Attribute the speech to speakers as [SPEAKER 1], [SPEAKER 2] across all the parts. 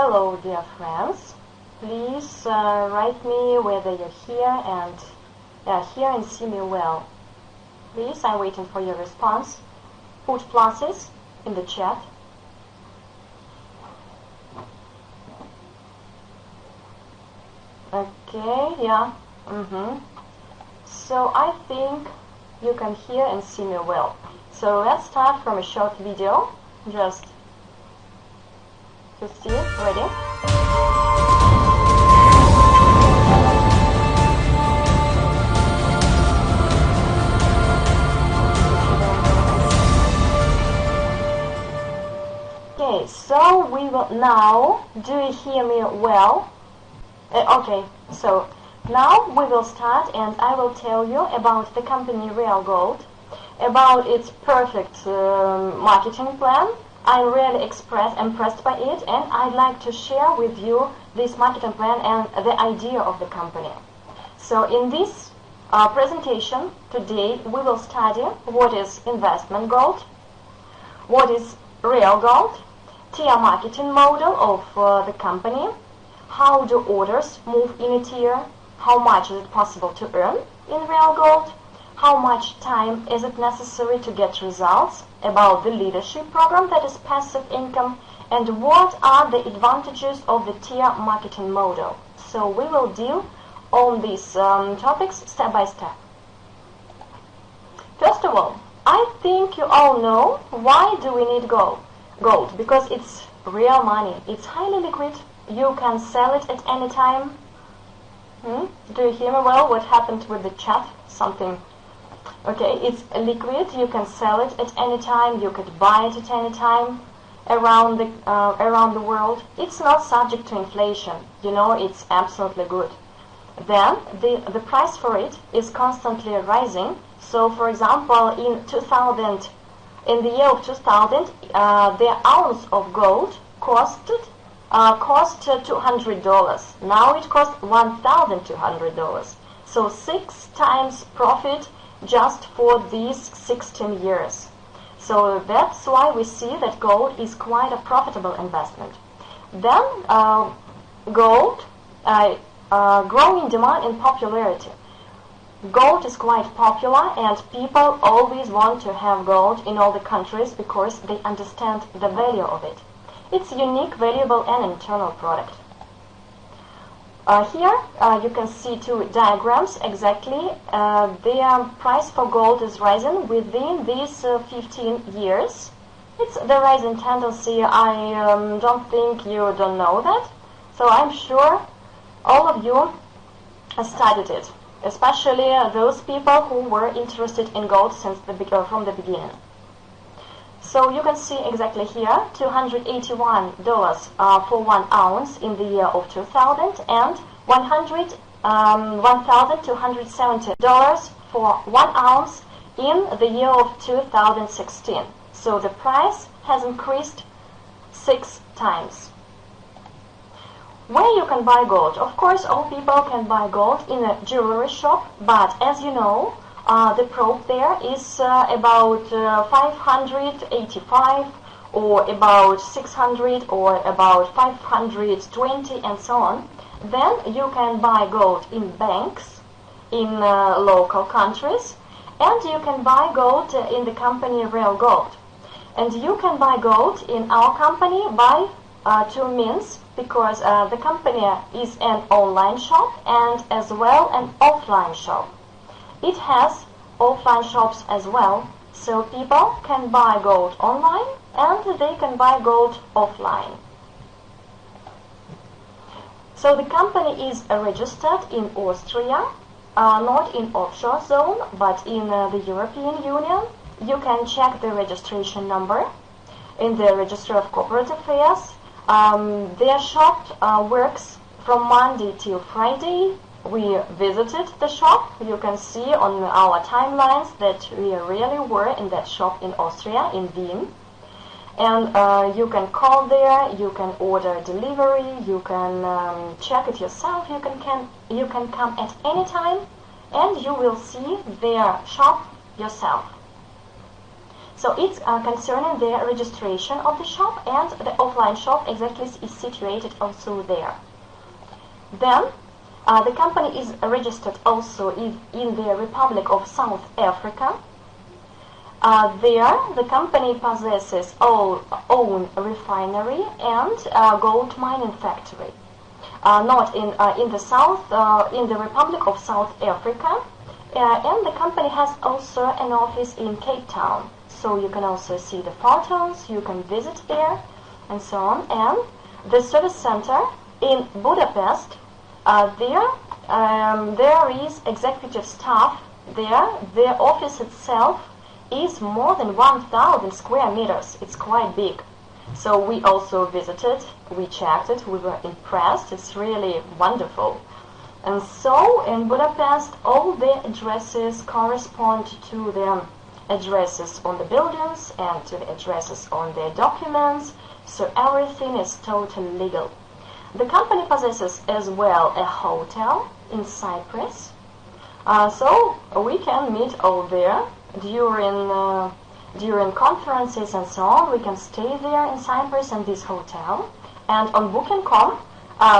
[SPEAKER 1] Hello, dear friends. Please write me whether you're here and see me well. Please, I'm waiting for your response. Put pluses in the chat. Okay, yeah. So I think you can hear and see me well. So let's start from a short video, just to see. Ready? Okay, so we will now, do you hear me well? Okay, so now we will start and I will tell you about the company Real Gold, about its perfect marketing plan. I'm really impressed by it, and I'd like to share with you this marketing plan and the idea of the company. So in this presentation today we will study what is investment gold, what is real gold, tier marketing model of the company, how do orders move in a tier, how much is it possible to earn in real gold, how much time is it necessary to get results, about the leadership program that is passive income, and what are the advantages of the tier marketing model. So we will deal on these topics step by step. First of all, I think you all know why do we need gold. Gold, because it's real money. It's highly liquid. You can sell it at any time. Do you hear me well? What happened with the chat? Something. Okay, it's liquid. You can sell it at any time. You could buy it at any time around the world. It's not subject to inflation. You know, it's absolutely good. Then the price for it is constantly rising. So, for example, in the year of 2000, the ounce of gold cost $200. Now it costs $1,200. So 6 times profit just for these 16 years. So that's why we see that gold is quite a profitable investment. Then gold growing demand and popularity. Gold is quite popular and people always want to have gold in all the countries because they understand the value of it. It's unique, valuable and internal product. Here you can see two diagrams exactly. The price for gold is rising within these 15 years. It's the rising tendency. I don't think you don't know that. So I'm sure all of you studied it, especially those people who were interested in gold from the beginning. So you can see exactly here, $281 for 1 ounce in the year of 2000 and $1,270 for 1 ounce in the year of 2016. So the price has increased 6 times. Where you can buy gold? Of course, all people can buy gold in a jewelry shop, but as you know, the probe there is about 585 or about 600 or about 520 and so on. Then you can buy gold in banks in local countries, and you can buy gold in the company Real Gold. And you can buy gold in our company by 2 means, because the company is an online shop and as well an offline shop. It has offline shops as well, so people can buy gold online and they can buy gold offline. So the company is registered in Austria, not in offshore zone, but in the European Union. You can check the registration number in the Register of Corporate Affairs. Their shop works from Monday till Friday. We visited the shop. You can see on our timelines that we really were in that shop in Austria, in Wien. And you can call there, you can order delivery, you can check it yourself, you can come at any time and you will see their shop yourself. So it's concerning the registration of the shop, and the offline shop exactly is situated also there. Then the company is registered also in the Republic of South Africa. There the company possesses own refinery and gold mining factory. Not in the south, in the Republic of South Africa, and the company has also an office in Cape Town. So you can also see the photos, you can visit there, and so on. And the service center in Budapest, there is executive staff there. The office itself is more than 1,000 square meters. It's quite big. So we also visited, we checked it, we were impressed. It's really wonderful. And so in Budapest, all the addresses correspond to the addresses on the buildings and to the addresses on the documents. So everything is totally legal. The company possesses as well a hotel in Cyprus. So we can meet all there during conferences and so on. We can stay there in Cyprus in this hotel. And on Booking.com,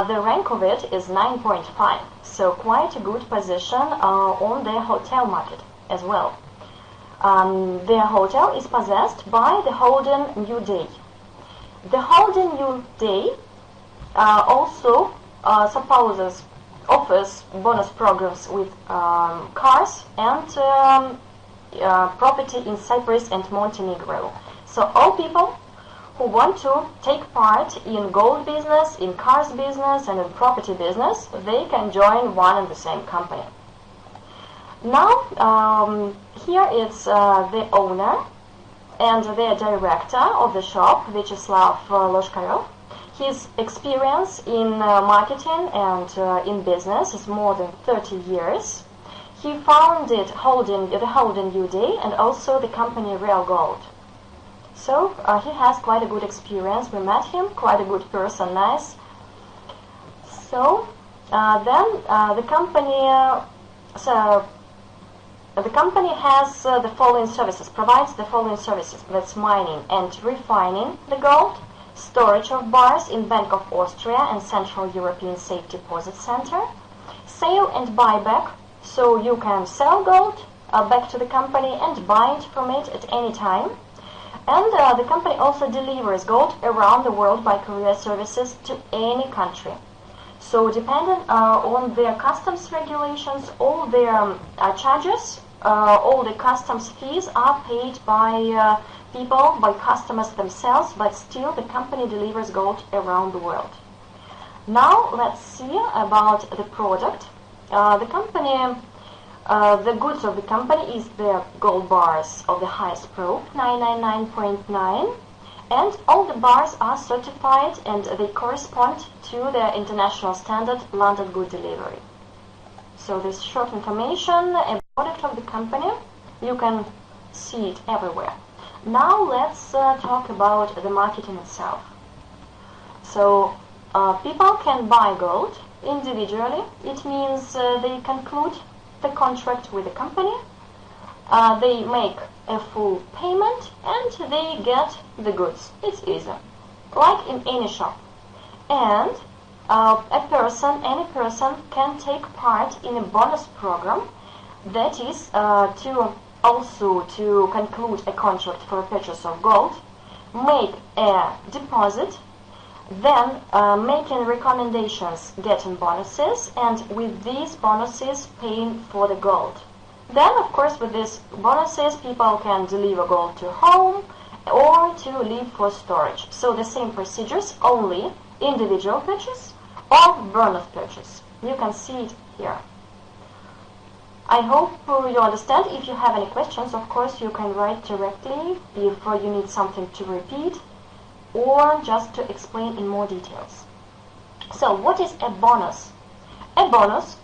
[SPEAKER 1] the rank of it is 9.5. So quite a good position on the hotel market as well. The hotel is possessed by the Holden New Day. The Holden New Day also offers bonus programs with cars and property in Cyprus and Montenegro. So all people who want to take part in gold business, in cars business, and in property business, they can join one and the same company. Now, here is the owner and the director of the shop, Vyacheslav Loshkarov. His experience in marketing and in business is more than 30 years. He founded the Holden New Day and also the company Real Gold. So he has quite a good experience. We met him, quite a good person, nice. So then the company has the following services, provides the following services. That's mining and refining the gold, storage of bars in Bank of Austria and Central European Safe Deposit Center, sale and buyback, so you can sell gold back to the company and buy it from it at any time. And the company also delivers gold around the world by courier services to any country. So depending on their customs regulations, all their charges, all the customs fees are paid by people, by customers themselves, but still the company delivers gold around the world. Now let's see about the product. The goods of the company is the gold bars of the highest probe, 999.9, and all the bars are certified and they correspond to the international standard London Good Delivery. So this short information about the product of the company, you can see it everywhere. Now let's talk about the marketing itself. So people can buy gold individually. It means they conclude the contract with the company, they make a full payment and they get the goods. It's easy, like in any shop. And any person can take part in a bonus program, that is to conclude a contract for a purchase of gold, make a deposit, then making recommendations, getting bonuses, and with these bonuses paying for the gold. Then, of course, with these bonuses, people can deliver gold to home or to leave for storage. So the same procedures, only individual purchase or bonus purchase. You can see it here. I hope you understand. If you have any questions, of course, you can write directly if you need something to repeat, or just to explain in more details. So what is a bonus? A bonus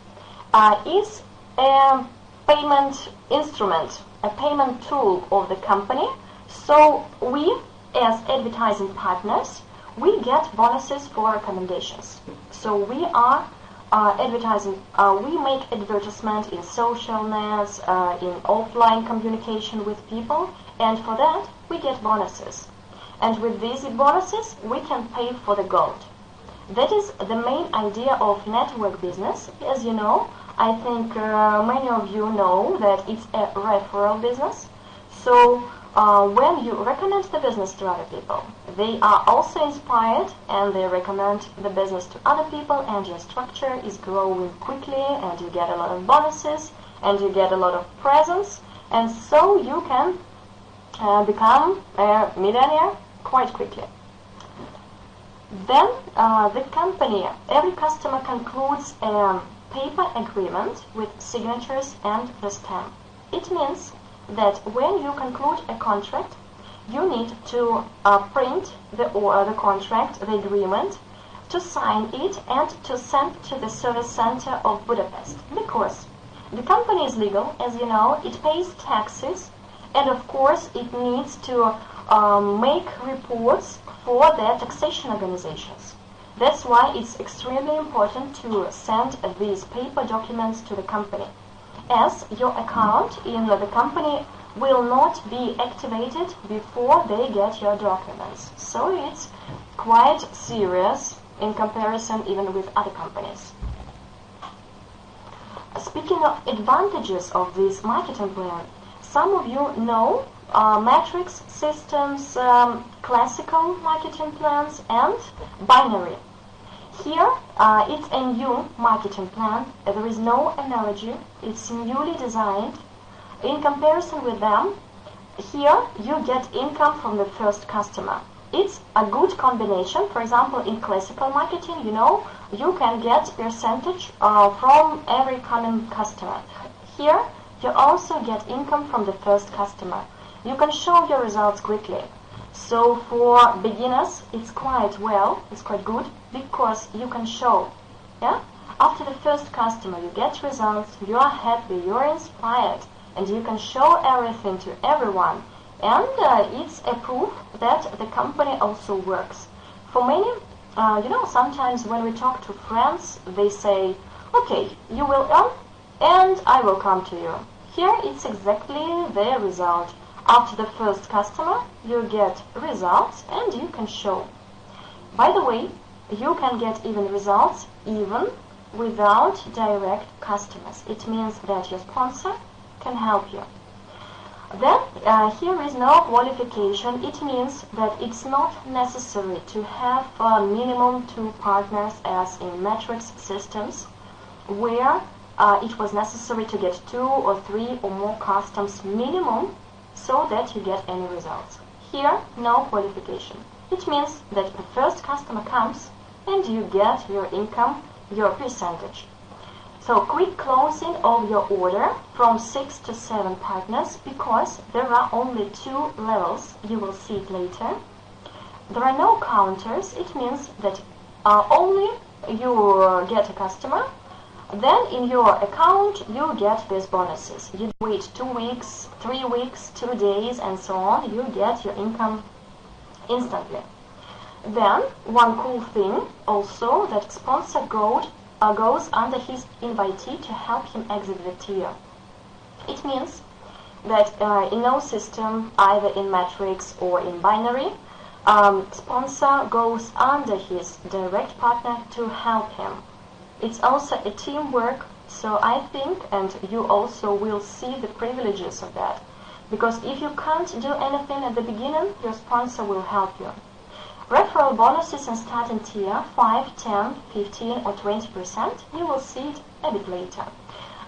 [SPEAKER 1] is a payment instrument, a payment tool of the company. So we, as advertising partners, we get bonuses for recommendations. So we are advertising. We make advertisement in social nets, in offline communication with people, and for that we get bonuses. And with these bonuses we can pay for the gold. That is the main idea of network business. As you know, I think many of you know that it's a referral business. So when you recommend the business to other people, they are also inspired and they recommend the business to other people, and your structure is growing quickly and you get a lot of bonuses and you get a lot of presents, and so you can become a millionaire quite quickly. Then the company, every customer concludes a paper agreement with signatures and the stamp. It means that when you conclude a contract, you need to print the contract, the agreement, to sign it and to send to the service center of Budapest. Because the company is legal, as you know, it pays taxes, and of course it needs to make reports for the taxation organizations. That's why it's extremely important to send these paper documents to the company, as your account in the company will not be activated before they get your documents. So it's quite serious in comparison even with other companies. Speaking of advantages of this marketing plan, some of you know matrix systems, classical marketing plans, and binary. Here, it's a new marketing plan. There is no analogy. It's newly designed. In comparison with them, here you get income from the first customer. It's a good combination. For example, in classical marketing, you know, you can get percentage from every common customer. Here, you also get income from the first customer. You can show your results quickly. So for beginners, it's quite good, because you can show, yeah? After the first customer, you get results, you are happy, you are inspired, and you can show everything to everyone. And it's a proof that the company also works. For many, you know, sometimes when we talk to friends, they say, okay, you will earn, and I will come to you. Here, it's exactly the result. After the first customer, you get results and you can show. By the way, you can get even results even without direct customers. It means that your sponsor can help you. Then, here is no qualification. It means that it's not necessary to have minimum 2 partners as in matrix systems, where it was necessary to get 2 or 3 or more customs minimum so that you get any results. Here, no qualification. It means that the first customer comes and you get your income, your percentage. So quick closing of your order from 6 to 7 partners, because there are only 2 levels. You will see it later. There are no counters. It means that only you get a customer. Then in your account you get these bonuses. You wait 2 weeks, 3 weeks, 2 days, and so on. You get your income instantly. Then one cool thing also, that sponsor goes under his invitee to help him exit the tier. It means that in no system, either in matrix or in binary, sponsor goes under his direct partner to help him. It's also a teamwork, so I think, and you also will see the privileges of that. Because if you can't do anything at the beginning, your sponsor will help you. Referral bonuses in starting tier, 5, 10, 15 or 20%, you will see it a bit later.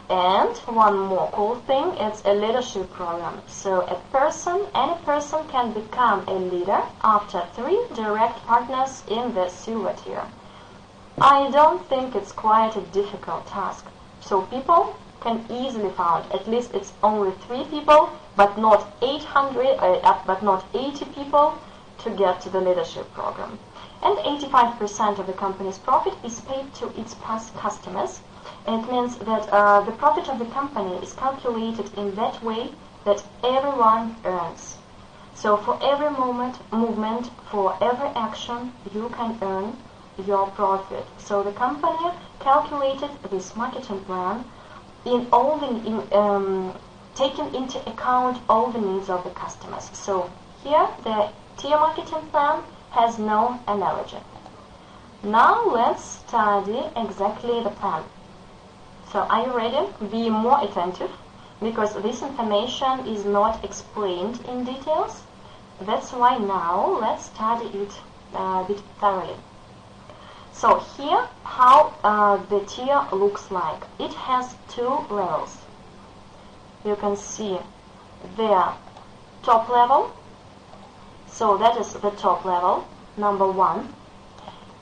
[SPEAKER 1] And one more cool thing, it's a leadership program. So any person can become a leader after 3 direct partners in the silver tier. I don't think it's quite a difficult task. So people can easily find, at least it's only 3 people, but not 80 people to get to the leadership program. And 85% of the company's profit is paid to its past customers. And it means that the profit of the company is calculated in that way that everyone earns. So for every movement, for every action, you can earn your profit. So the company calculated this marketing plan in all the taking into account all the needs of the customers. So here the tier marketing plan has no analogy. Now let's study exactly the plan. So are you ready? Be more attentive, because this information is not explained in details. That's why now let's study it a bit thoroughly. So here how the tier looks like. It has two levels. You can see the top level. So that is the top level, number 1.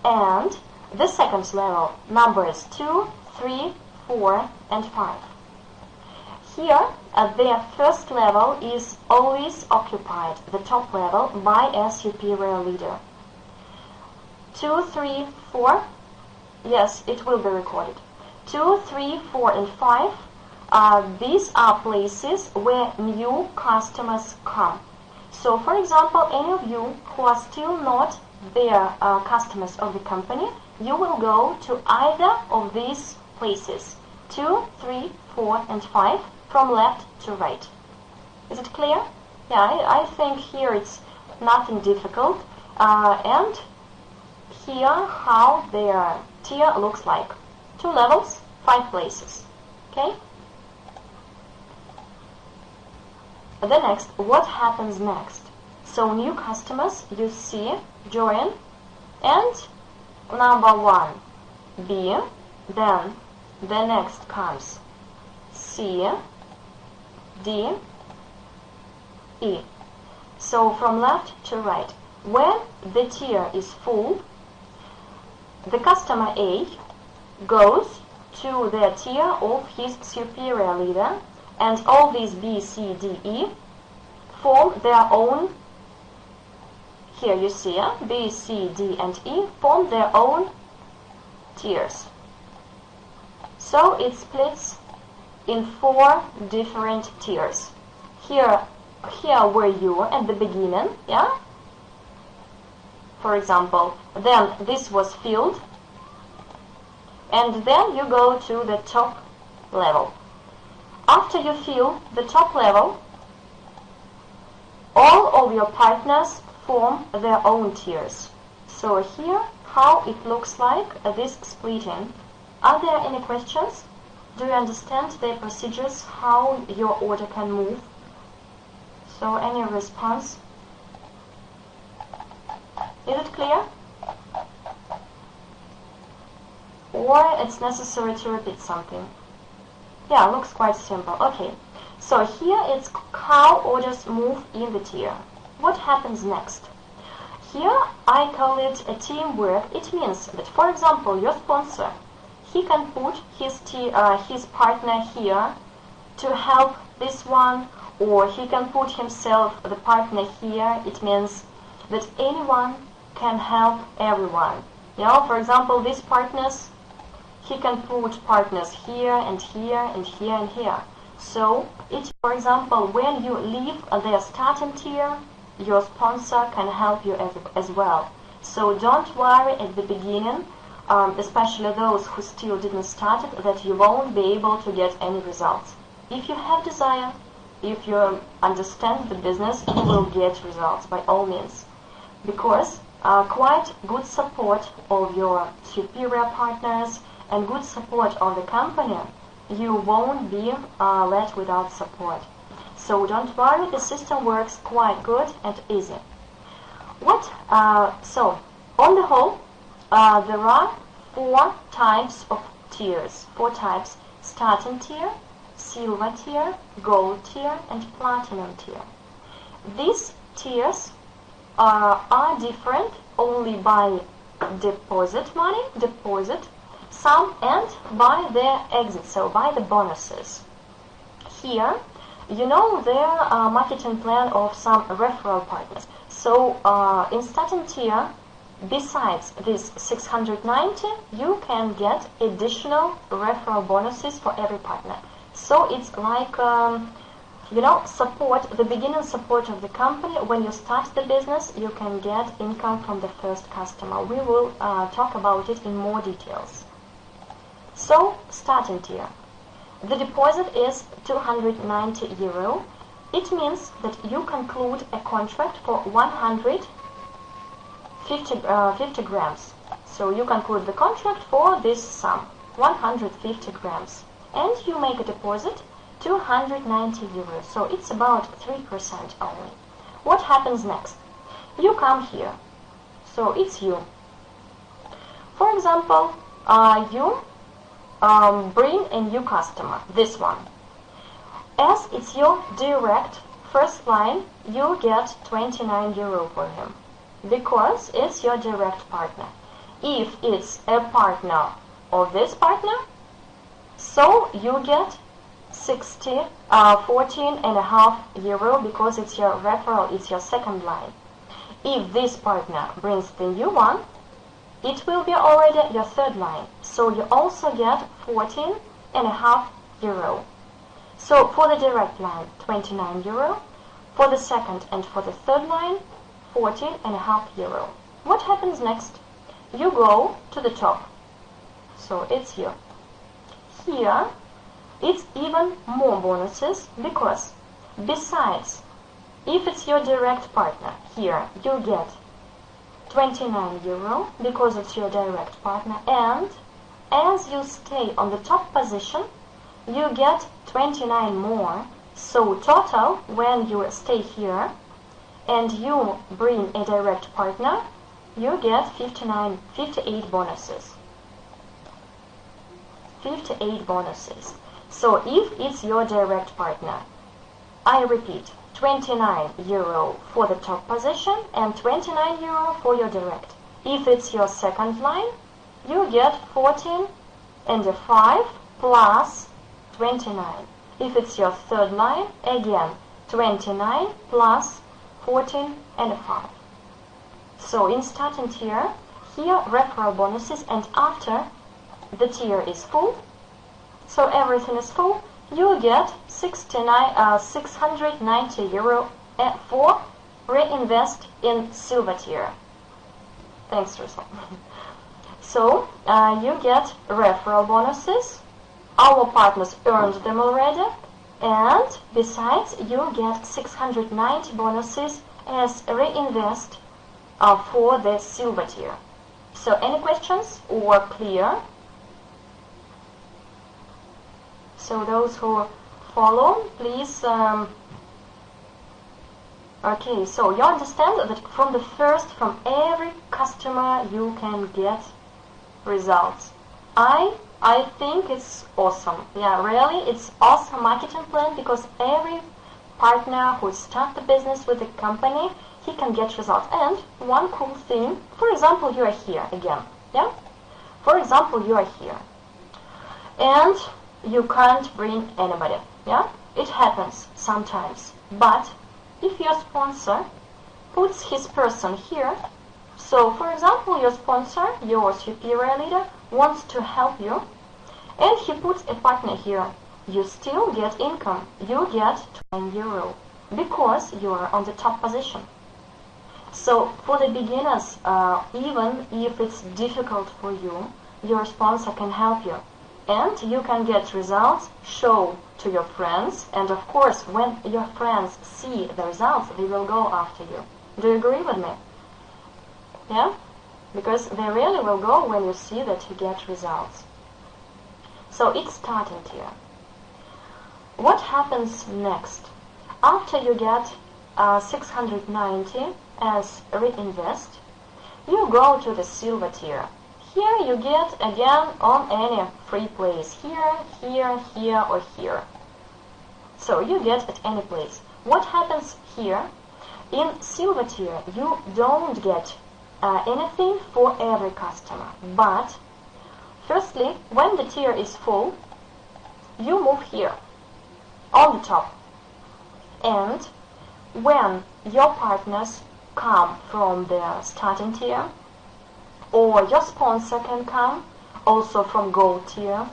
[SPEAKER 1] And the second level, numbers 2, 3, 4, and 5. Here, the first level is always occupied, the top level, by a superior leader. 2, 3, 4, yes, it will be recorded. 2, 3, 4, and 5, these are places where new customers come. So, for example, any of you who are still not their customers of the company, you will go to either of these places, 2, 3, 4, and 5, from left to right. Is it clear? Yeah, I think here it's nothing difficult. And here how their tier looks like. 2 levels, 5 places. Okay? The next, what happens next? So new customers, you see, join, and number 1, B, then the next comes C, D, E. So from left to right. When the tier is full, the customer A goes to the tier of his superior leader, and all these B, C, D, E form their own. Here you see B, C, D, and E form their own tiers. So it splits in 4 different tiers. Here were you at the beginning, yeah? For example, then this was filled, and then you go to the top level. After you fill the top level, all of your partners form their own tiers. So here, how it looks like, this splitting. Are there any questions? Do you understand the procedures, how your order can move? So any response? Is it clear? Or it's necessary to repeat something? Yeah, looks quite simple. Okay, so here it's how orders move in the tier. What happens next? Here I call it a teamwork. It means that, for example, your sponsor, he can put his partner here to help this one, or he can put himself, the partner, here. It means that anyone can help everyone. You know, for example, these partners, he can put partners here and here and here and here. So, for example, when you leave the starting tier, your sponsor can help you as well. So don't worry at the beginning, especially those who still didn't start it, that you won't be able to get any results. If you have desire, if you understand the business, you will get results by all means. Because quite good support of your superior partners and good support of the company, you won't be left without support. So don't worry, the system works quite good and easy. So on the whole, there are 4 types of tiers. 4 types: starting tier, silver tier, gold tier, and platinum tier. These tiers are different only by deposit money, sum, and by their exit, so by the bonuses. Here, you know their marketing plan of some referral partners. So in starting tier, besides this 690, you can get additional referral bonuses for every partner. So it's like you know, support, the beginning support of the company. When you start the business, you can get income from the first customer. We will talk about it in more details. So, starting tier. The deposit is 290 euro. It means that you conclude a contract for 150 grams. So you conclude the contract for this sum, 150 grams. And you make a deposit, 290 euros. So it's about 3% only. What happens next? You come here. So it's you. For example, you bring a new customer, this one. As it's your direct first line, you get 29 euro for him, because it's your direct partner. If it's a partner of this partner, so you get 14.5 euro, because it's your referral, it's your second line. If this partner brings the new one, it will be already your third line, so you also get 14.5 euro. So for the direct line, 29 euro. For the second and for the third line, 14.5 euro. What happens next? You go to the top. So it's here. Here, it's even more bonuses, because besides, if it's your direct partner, here you get 29 euro, because it's your direct partner, and as you stay on the top position, you get 29 more. So total, when you stay here and you bring a direct partner, you get 58 bonuses. 58 bonuses. So if it's your direct partner, I repeat, 29 euro for the top position and 29 euro for your direct. If it's your second line, you get 14.5 plus 29. If it's your third line, again 29 plus 14.5. So in starting tier, here referral bonuses, and after the tier is full, so everything is full, you get 690 euro for reinvest in silver tier. Thanks, Russell. So you get referral bonuses. Our partners earned them already, and besides you get 690 bonuses as reinvest for the silver tier. So any questions or clear? So those who follow, please. Okay, so you understand that from every customer you can get results. I think it's awesome. Yeah, really, it's awesome marketing plan, because every partner who starts the business with the company, he can get results. And one cool thing, for example, you are here again. Yeah? For example, you are here. And you can't bring anybody. Yeah? It happens sometimes. But if your sponsor puts his person here, so for example, your sponsor, your superior leader, wants to help you, and he puts a partner here, you still get income. You get 20 euro, because you are on the top position. So for the beginners, even if it's difficult for you, your sponsor can help you. And you can get results, show to your friends, and of course, when your friends see the results, they will go after you. Do you agree with me? Yeah? Because they really will go when you see that you get results. So it's starting tier. What happens next? After you get 690 as reinvest, you go to the silver tier. Here you get again on any free place. Here, here, here, or here. So you get at any place. What happens here? In silver tier, you don't get anything for every customer. But firstly, when the tier is full, you move here on the top. And when your partners come from the starting tier, or your sponsor can come also from gold tier,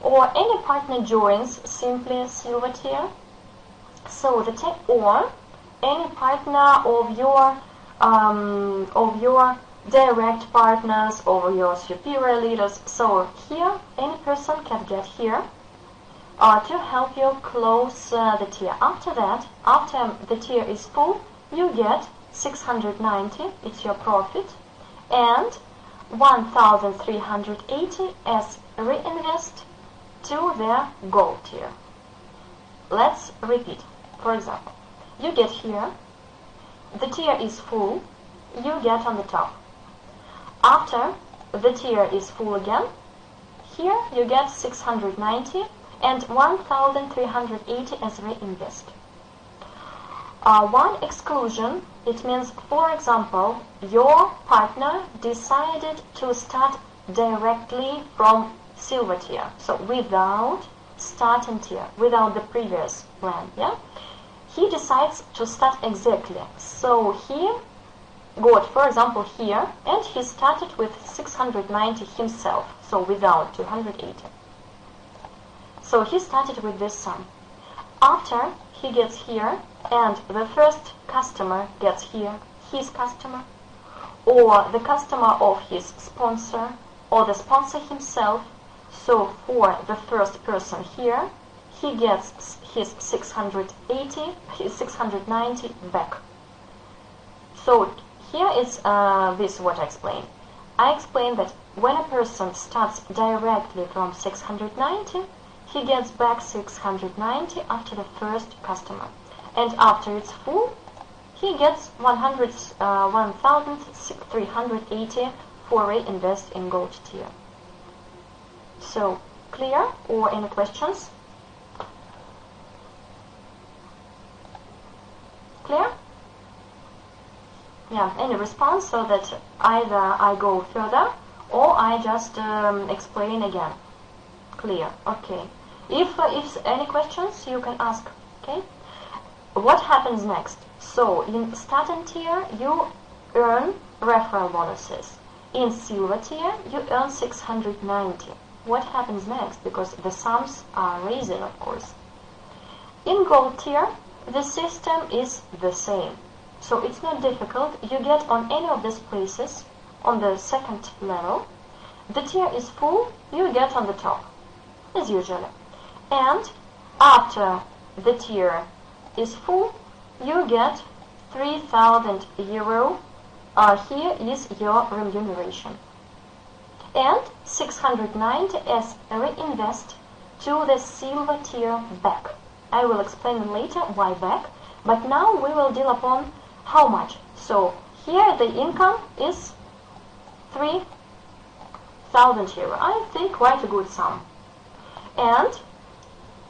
[SPEAKER 1] or any partner joins simply silver tier, So or any partner of your direct partners or your superior leaders. So here any person can get here to help you close the tier. After that, after the tier is full, you get 690, it's your profit, and 1,380 as reinvest to their gold tier. Let's repeat. For example, you get here, the tier is full, you get on the top. After the tier is full again, here you get 690 and 1,380 as reinvest. One exclusion, it means, for example, your partner decided to start directly from silver tier, so without starting tier, without the previous plan, yeah? He decides to start exactly. So he got, for example, here, and he started with 690 himself, so without 280. So he started with this sum. After he gets here, and the first customer gets here, his customer, or the customer of his sponsor, or the sponsor himself. So for the first person here, he gets his 680, his 690 back. So here is this what I explained. I explained that when a person starts directly from 690, he gets back 690 after the first customer. And after it's full, he gets 1,380 for reinvest in gold tier. So, clear or any questions? Clear? Yeah, any response, so that either I go further or I just explain again. Clear, okay. If any questions, you can ask, okay? What happens next? So, in starting tier, you earn referral bonuses. In silver tier, you earn 690. What happens next? Because the sums are raising, of course. In gold tier, the system is the same. So it's not difficult. You get on any of these places, on the second level. The tier is full, you get on the top, as usual. And after the tier is full, you get 3,000 euro. Here is your remuneration. And 690 as reinvest to the silver tier back. I will explain later why back, but now we will deal upon how much. So here the income is 3,000 euro. I think quite a good sum. And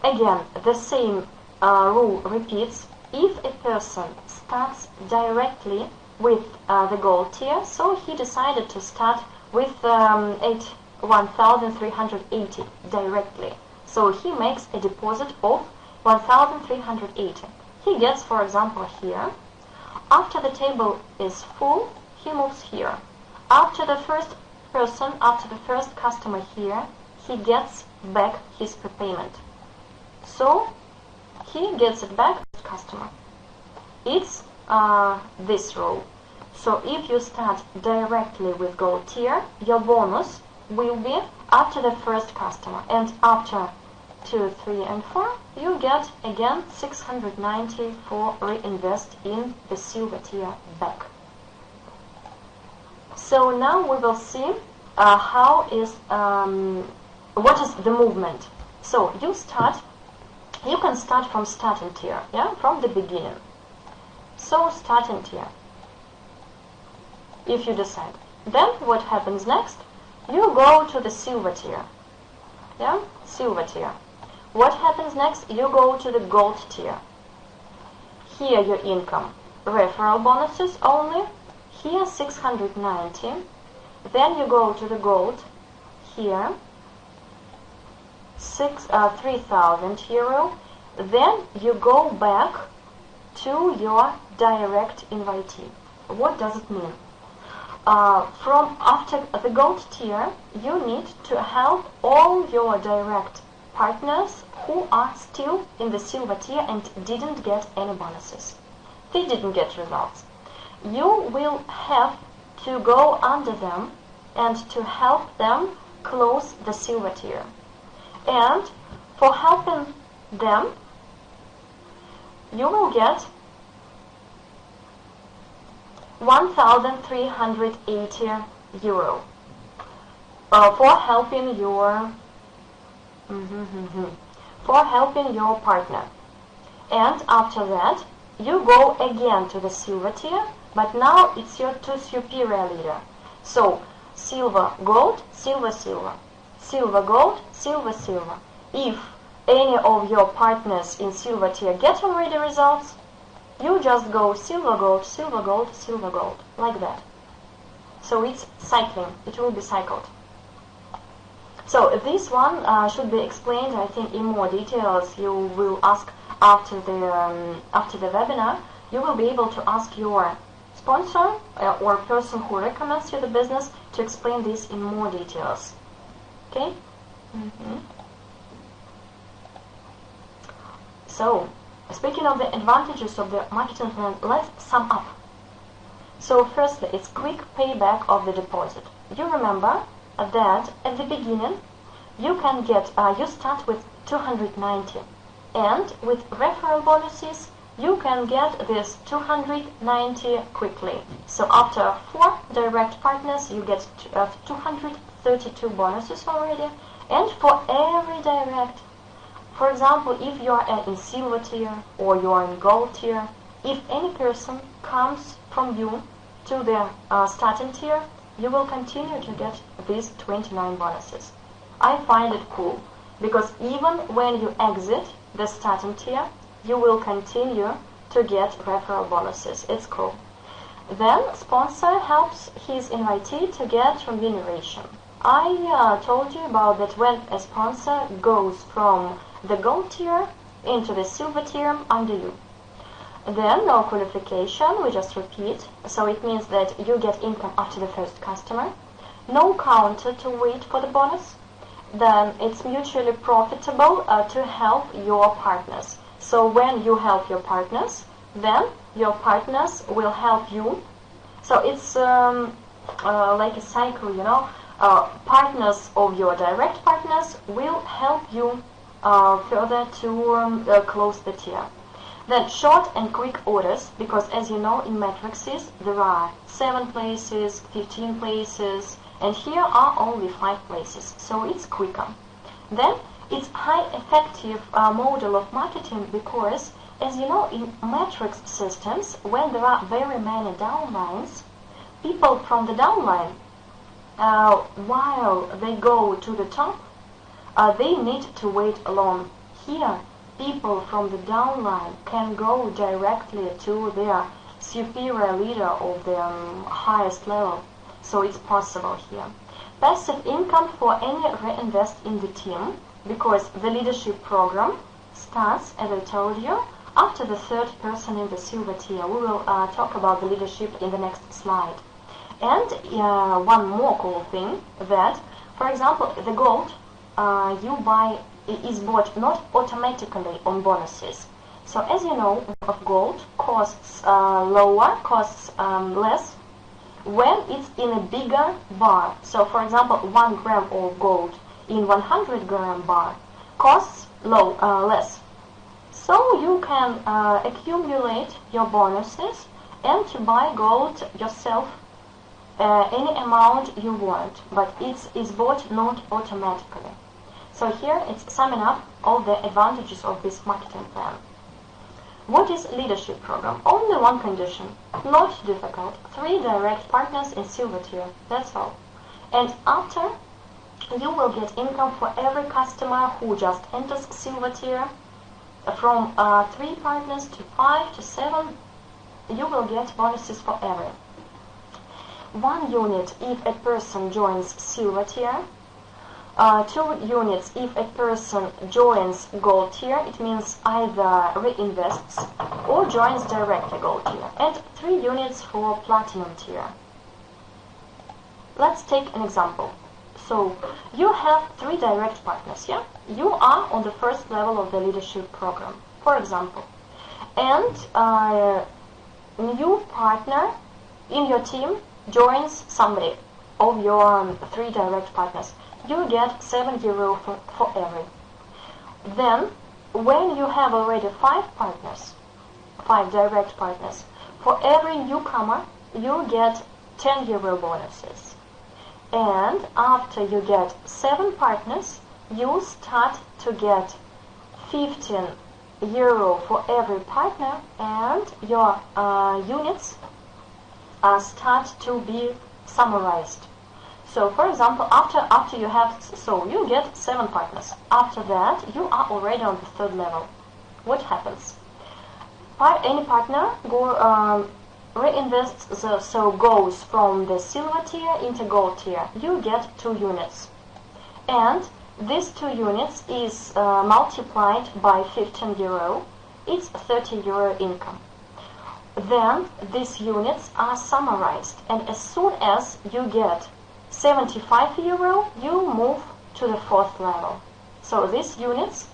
[SPEAKER 1] again, the same rule repeats. If a person starts directly with the gold tier, so he decided to start with 1,380 directly. So he makes a deposit of 1,380. He gets, for example, here. After the table is full, he moves here. After the first person, after the first customer here, he gets back his prepayment. So he gets it back as customer. It's this row. So if you start directly with gold tier, your bonus will be after the first customer, and after 2, 3, and 4, you get again 690 for reinvest in the silver tier back. So now we will see what is the movement. So you can start from starting tier, yeah, from the beginning. So starting tier, if you decide. Then what happens next? You go to the silver tier, yeah, silver tier. What happens next? You go to the gold tier. Here your income, referral bonuses only. Here 690. Then you go to the gold. Here 3,000 euro. Then you go back to your direct invitee. What does it mean? From after the gold tier, you need to help all your direct partners who are still in the silver tier and didn't get any bonuses. They didn't get results. You will have to go under them and to help them close the silver tier. And for helping them, you will get 1,380 euro for helping your partner. And after that, you go again to the silver tier, but now it's your two superior leader. So silver, gold, silver, silver, silver, gold, silver, silver. If any of your partners in silver tier get already results, you just go silver, gold, silver, gold, silver, gold, like that. So it's cycling, it will be cycled. So this one should be explained, I think, in more details. You will ask after the webinar. You will be able to ask your sponsor or person who recommends you the business to explain this in more details. Okay? So, speaking of the advantages of the marketing plan, let's sum up. So firstly, it's quick payback of the deposit. You remember that at the beginning you can get, you start with 290, and with referral bonuses you can get this 290 quickly. So after 4 direct partners you get 232 bonuses already, and for every direct, for example, if you are in silver tier or you are in gold tier, if any person comes from you to the starting tier, you will continue to get these 29 bonuses. I find it cool, because even when you exit the starting tier, you will continue to get referral bonuses. It's cool. Then sponsor helps his invitee to get remuneration. I told you about that when a sponsor goes from the gold tier into the silver tier under you. Then no qualification, we just repeat, so it means that you get income after the first customer. No counter to wait for the bonus. Then it's mutually profitable to help your partners. So when you help your partners, then your partners will help you. So it's like a cycle, you know. Partners of your direct partners will help you further to close the tier. Then short and quick orders, because as you know in matrices there are 7 places, 15 places, and here are only 5 places, so it's quicker. Then it's high effective model of marketing, because as you know in matrix systems, when there are very many downlines, people from the downline, while they go to the top, they need to wait alone. Here, people from the downline can go directly to their superior leader of the highest level. So it's possible here. Passive income for any reinvest in the team, because the leadership program starts, as I told you, after the 3rd person in the silver tier. We will talk about the leadership in the next slide. And one more cool thing, that, for example, the gold you buy is bought not automatically on bonuses. So as you know, of gold costs lower, costs less when it's in a bigger bar. So for example, 1 gram of gold in 100 gram bar costs less. So you can accumulate your bonuses and to buy gold yourself any amount you want, but it is bought not automatically. So here it's summing up all the advantages of this marketing plan. What is leadership program? Only one condition, not difficult. 3 direct partners in silver tier, that's all. And after, you will get income for every customer who just enters silver tier. From 3 partners to 5 to 7, you will get bonuses for every. 1 unit if a person joins silver tier. 2 units if a person joins gold tier, it means either reinvests or joins directly gold tier, and 3 units for platinum tier. Let's take an example. So you have 3 direct partners, yeah? You are on the first level of the leadership program, for example. And new partner in your team joins somebody of your 3 direct partners. You get €7 for every. Then, when you have already 5 partners, 5 direct partners, for every newcomer, you get €10 bonuses. And after you get 7 partners, you start to get €15 for every partner, and your units start to be summarized. So, for example, after you have, so you get 7 partners. After that, you are already on the 3rd level. What happens? Any partner reinvests, so goes from the silver tier into gold tier. You get 2 units. And these 2 units is multiplied by €15. It's €30 income. Then these units are summarized, and as soon as you get €75, you move to the 4th level. So these units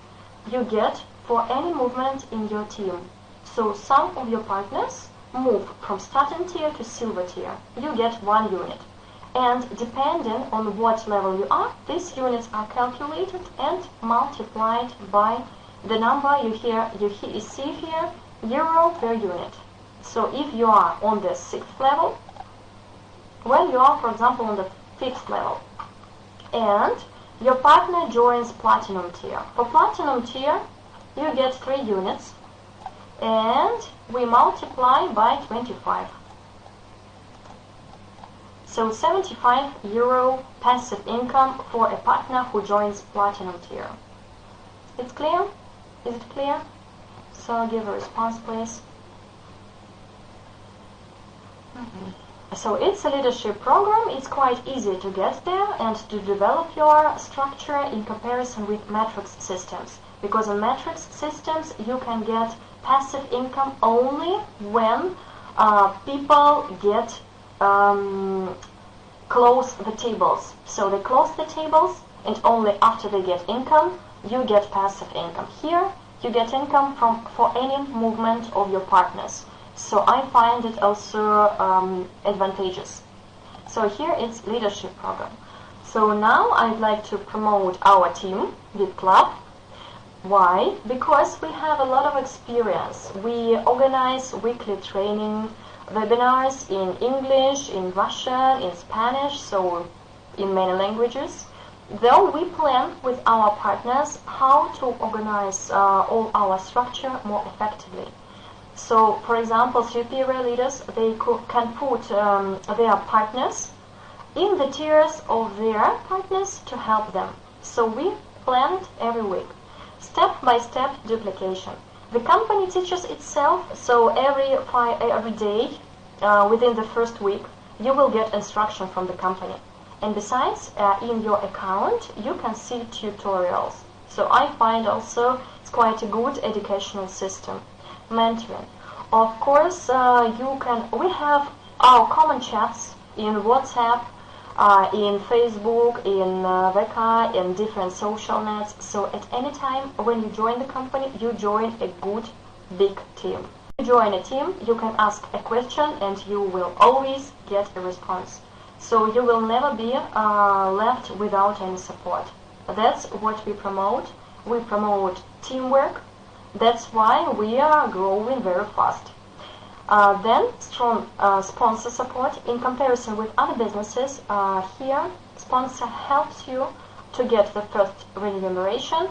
[SPEAKER 1] you get for any movement in your team. So some of your partners move from starting tier to silver tier. You get 1 unit. And depending on what level you are, these units are calculated and multiplied by the number you see here, euro per unit. So if you are on the 6th level, when you are, for example, on the 5th level, and your partner joins platinum tier. For platinum tier, you get 3 units, and we multiply by 25. So €75 passive income for a partner who joins platinum tier. It's clear? Is it clear? So give a response, please. So it's a leadership program. It's quite easy to get there and to develop your structure in comparison with matrix systems. Because in matrix systems, you can get passive income only when people get close the tables. So they close the tables, and only after they get income, you get passive income. Here, you get income for any movement of your partners. So I find it also advantageous. So here it's leadership program. So now I'd like to promote our team, VIP Club. Why? Because we have a lot of experience. We organize weekly training, webinars in English, in Russian, in Spanish, so in many languages. Though we plan with our partners how to organize all our structure more effectively. So, for example, superior leaders, they can put their partners in the tiers of their partners to help them. So we plan it every week. Step-by-step duplication. The company teaches itself, so every day within the first week, you will get instruction from the company. And besides, in your account, you can see tutorials. So I find also it's quite a good educational system. Mentoring. Of course, we have our common chats in WhatsApp, in Facebook, in VK, in different social nets. So at any time when you join the company, you join a good big team. When you join a team, you can ask a question and you will always get a response. So you will never be left without any support. That's what we promote. We promote teamwork. That's why we are growing very fast. Then strong sponsor support. In comparison with other businesses, here sponsor helps you to get the first remuneration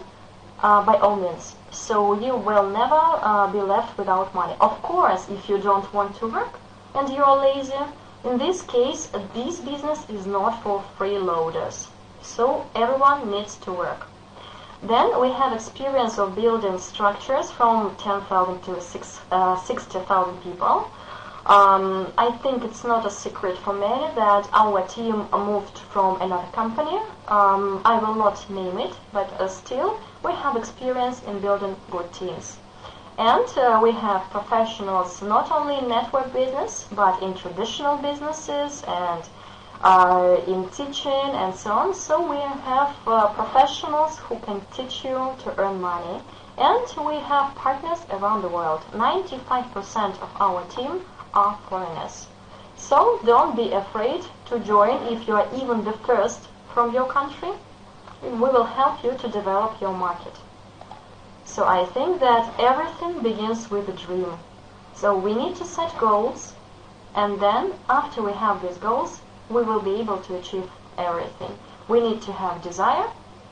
[SPEAKER 1] by all means. So you will never be left without money. Of course, if you don't want to work and you are lazy, in this case, this business is not for freeloaders. So everyone needs to work. Then we have experience of building structures from 10,000 to 60,000 people. I think it's not a secret for many that our team moved from another company. I will not name it, but still we have experience in building good teams. And we have professionals not only in network business, but in traditional businesses and in teaching and so on. So we have professionals who can teach you to earn money. And we have partners around the world. 95% of our team are foreigners. So don't be afraid to join if you are even the first from your country. We will help you to develop your market. So I think that everything begins with a dream. So we need to set goals, and then after we have these goals, we will be able to achieve everything. We need to have desire,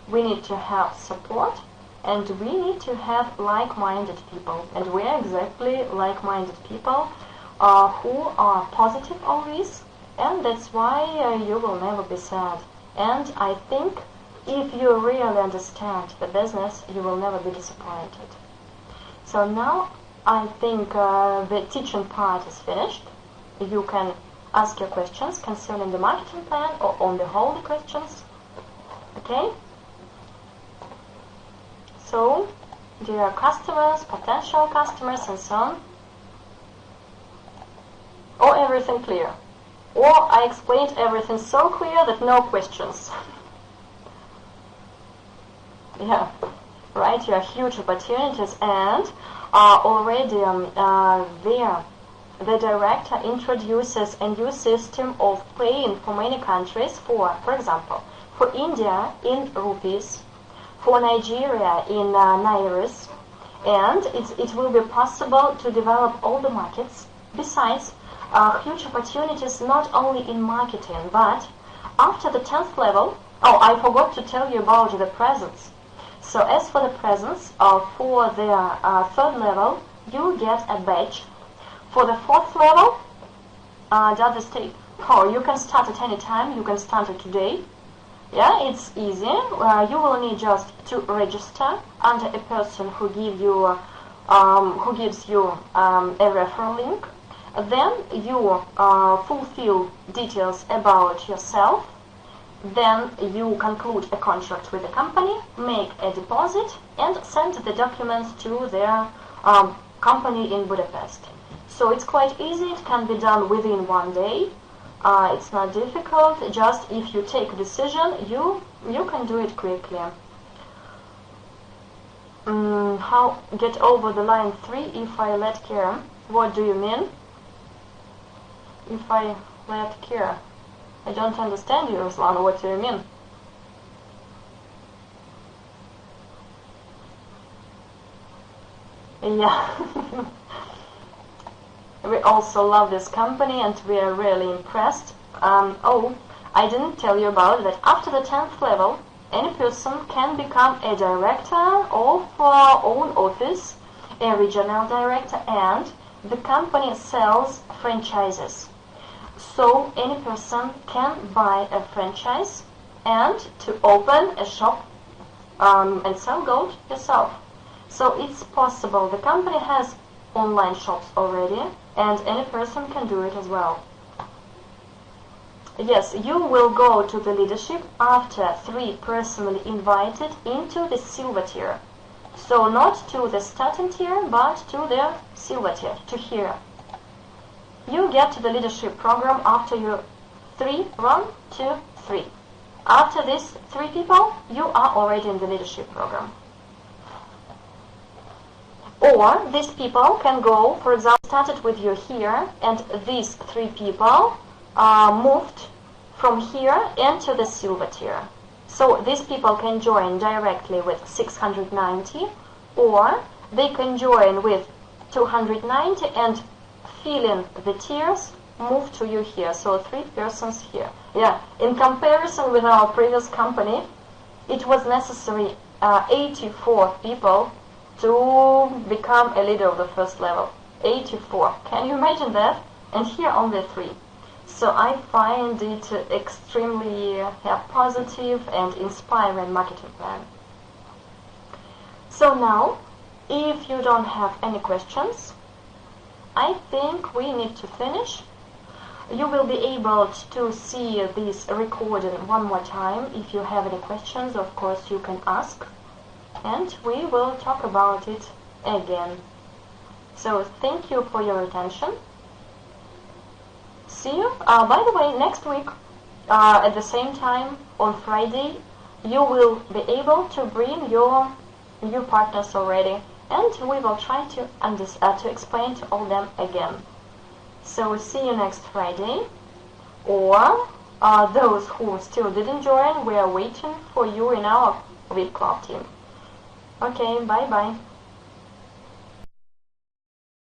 [SPEAKER 1] we need to have support, and we need to have like-minded people. And we are exactly like-minded people who are positive always, and that's why you will never be sad. And I think if you really understand the business, you will never be disappointed. So now I think the teaching part is finished. You can ask your questions concerning the marketing plan or on the whole the questions. Okay? So, dear customers, potential customers and so on. Or everything clear. Or I explained everything so clear that no questions. Yeah, right, you have huge opportunities, and already the director introduces a new system of paying for many countries, for example, for India in rupees, for Nigeria in nairas, and it will be possible to develop all the markets. Besides, huge opportunities not only in marketing, but after the 10th level, oh, I forgot to tell you about the presents. So as for the presents, for the 3rd level, you get a badge. For the 4th level, does the state? Oh, you can start at any time. You can start it today. Yeah, it's easy. You will need just to register under a person who gives you a referral link. Then you fulfill details about yourself. Then you conclude a contract with the company, make a deposit, and send the documents to their company in Budapest. So it's quite easy. It can be done within 1 day. It's not difficult. Just if you take a decision, you can do it quickly. How get over the line 3 if I let care? What do you mean? If I let care? I don't understand you, Ruslan. What do you mean? Yeah. We also love this company and we are really impressed. Oh, I didn't tell you about that. After the 10th level, any person can become a director of own office, a regional director, and the company sells franchises. So any person can buy a franchise and to open a shop and sell gold yourself. So it's possible. The company has online shops already, and any person can do it as well. Yes, you will go to the leadership after 3 personally invited into the silver tier. So not to the starting tier, but to the silver tier, to here. You get to the leadership program after you 1, 2, 3. After these 3 people, you are already in the leadership program. Or these people can go, for example, started with you here, and these 3 people moved from here into the silver tier. So these people can join directly with 690, or they can join with 290 and filling the tiers, move to you here. So 3 persons here. Yeah, in comparison with our previous company, it was necessary 84 people to become a leader of the 1st level. 84. Can you imagine that? And here only 3. So I find it extremely positive and inspiring marketing plan. So now, if you don't have any questions, I think we need to finish. You will be able to see this recording one more time. If you have any questions, of course you can ask, and we will talk about it again. So thank you for your attention. See you. By the way, next week at the same time on Friday you will be able to bring your new partners already, and we will try to explain to all them again. So see you next Friday, or those who still didn't join, we are waiting for you in our VIP club team. Okay, bye bye.